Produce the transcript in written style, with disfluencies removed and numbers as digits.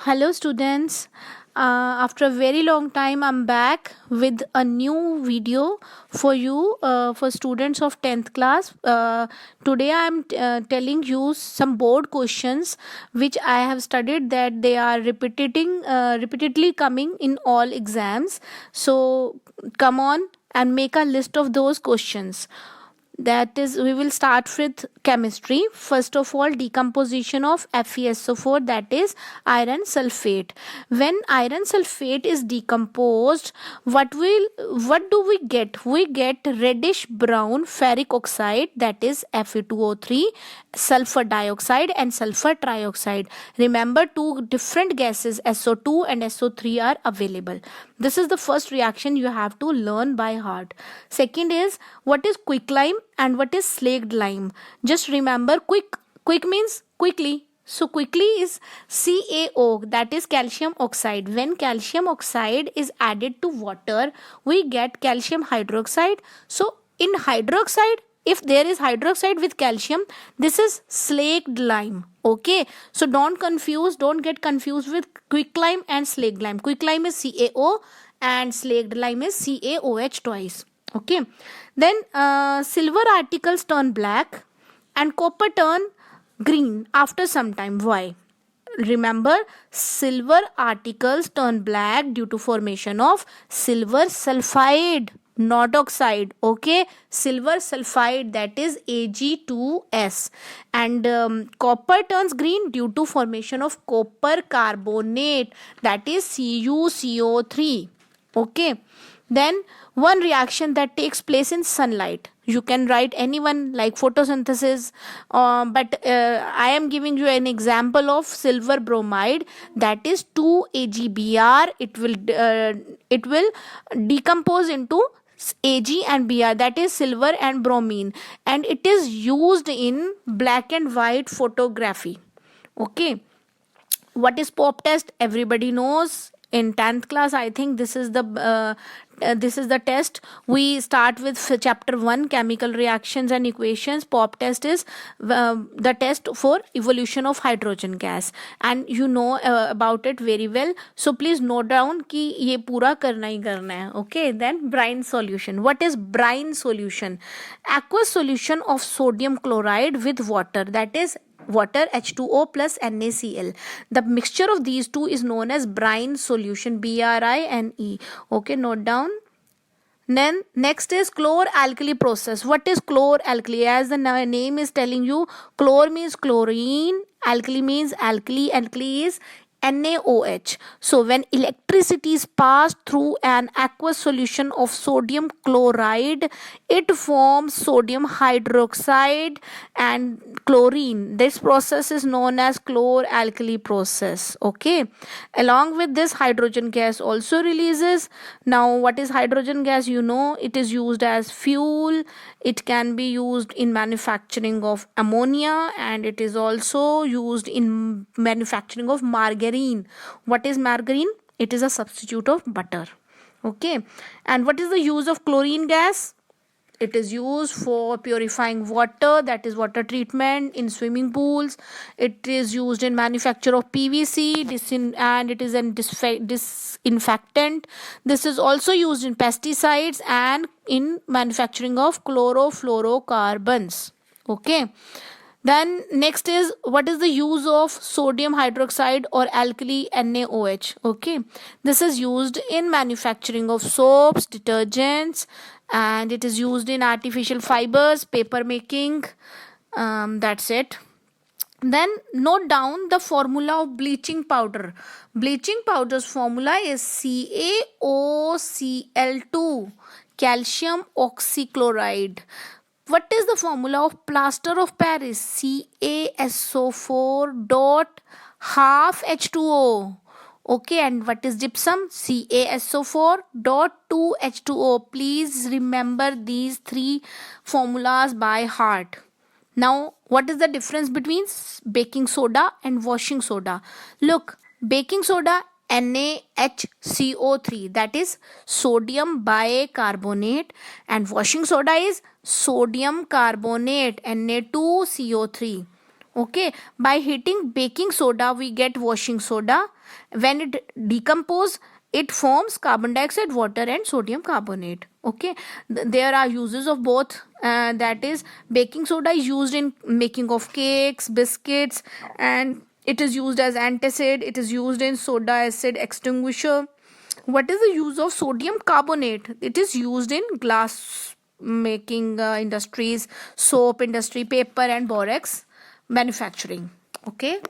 Hello, students. After a very long time, I'm back with a new video for you, for students of 10th class. Today, I'm telling you some board questions which I have studied that they are repeatedly coming in all exams. So, come on and make a list of those questions. That is, we will start with chemistry. First of all, decomposition of FeSO4, that is iron sulfate. When iron sulfate is decomposed, what do we get? We get reddish brown ferric oxide, that is Fe2O3, sulfur dioxide and sulfur trioxide. Remember, two different gases SO2 and SO3 are available. This is the first reaction you have to learn by heart. Second is, what is quicklime and what is slaked lime? Just remember, quick means quickly. So quickly is CaO, that is calcium oxide. When calcium oxide is added to water, we get calcium hydroxide. So in hydroxide, if there is hydroxide with calcium, this is slaked lime. Okay, so don't get confused with quicklime and slaked lime. Quicklime is CaO and slaked lime is CaOH twice. Okay, then silver articles turn black and copper turn green after some time. Why? Remember, silver articles turn black due to formation of silver sulfide, not oxide. Okay, silver sulfide, that is Ag2S. And copper turns green due to formation of copper carbonate, that is CuCO3. Okay, then one reaction that takes place in sunlight, you can write anyone like photosynthesis, but I am giving you an example of silver bromide, that is 2AgBr. It will decompose into Ag and Br, that is silver and bromine, and it is used in black and white photography. Okay, what is pop test? Everybody knows. In 10th class, I think this is the test. We start with chapter 1, chemical reactions and equations. Pop test is the test for evolution of hydrogen gas, and you know about it very well. So please note down कि ये पूरा करना ही करना है. Okay, then brine solution. What is brine solution? Aqueous solution of sodium chloride with water, that is water, H2O plus NaCl. The mixture of these two is known as brine solution, BRINE. Okay, note down. Then next is chlor-alkali process. What is chlor-alkali? As the name is telling you, chlor means chlorine, alkali means alkali, alkali is NaOH. So when electricity is passed through an aqueous solution of sodium chloride, it forms sodium hydroxide and chlorine. This process is known as chlor-alkali process. Okay, along with this, hydrogen gas also releases. Now what is hydrogen gas? You know, it is used as fuel. It can be used in manufacturing of ammonia, and it is also used in manufacturing of margarine. What is margarine? It is a substitute of butter. Okay, and what is the use of chlorine gas? It is used for purifying water, that is water treatment in swimming pools. It is used in manufacture of PVC, and it is an disinfectant. This is also used in pesticides and in manufacturing of chlorofluorocarbons. Okay. Then next is, what is the use of sodium hydroxide or alkali NaOH? Okay, this is used in manufacturing of soaps, detergents, and it is used in artificial fibers, paper making. That's it. Then note down the formula of bleaching powder. Bleaching powder's formula is CaOCl2, calcium oxychloride. What is the formula of plaster of Paris? CaSO4 dot half H2O. Okay, and what is gypsum? CaSO4 dot 2H2O. Please remember these three formulas by heart. Now, what is the difference between baking soda and washing soda? Look, baking soda, NaHCO3, that is sodium bicarbonate, and washing soda is sodium carbonate, Na2CO3. Okay, by heating baking soda we get washing soda. When it decompose, it forms carbon dioxide, water, and sodium carbonate. Okay, there are uses of both. That is, baking soda is used in making of cakes, biscuits, and it is used as antacid. It is used in soda acid extinguisher. What is the use of sodium carbonate? It is used in glass making industries, soap industry, paper and borax manufacturing. Okay.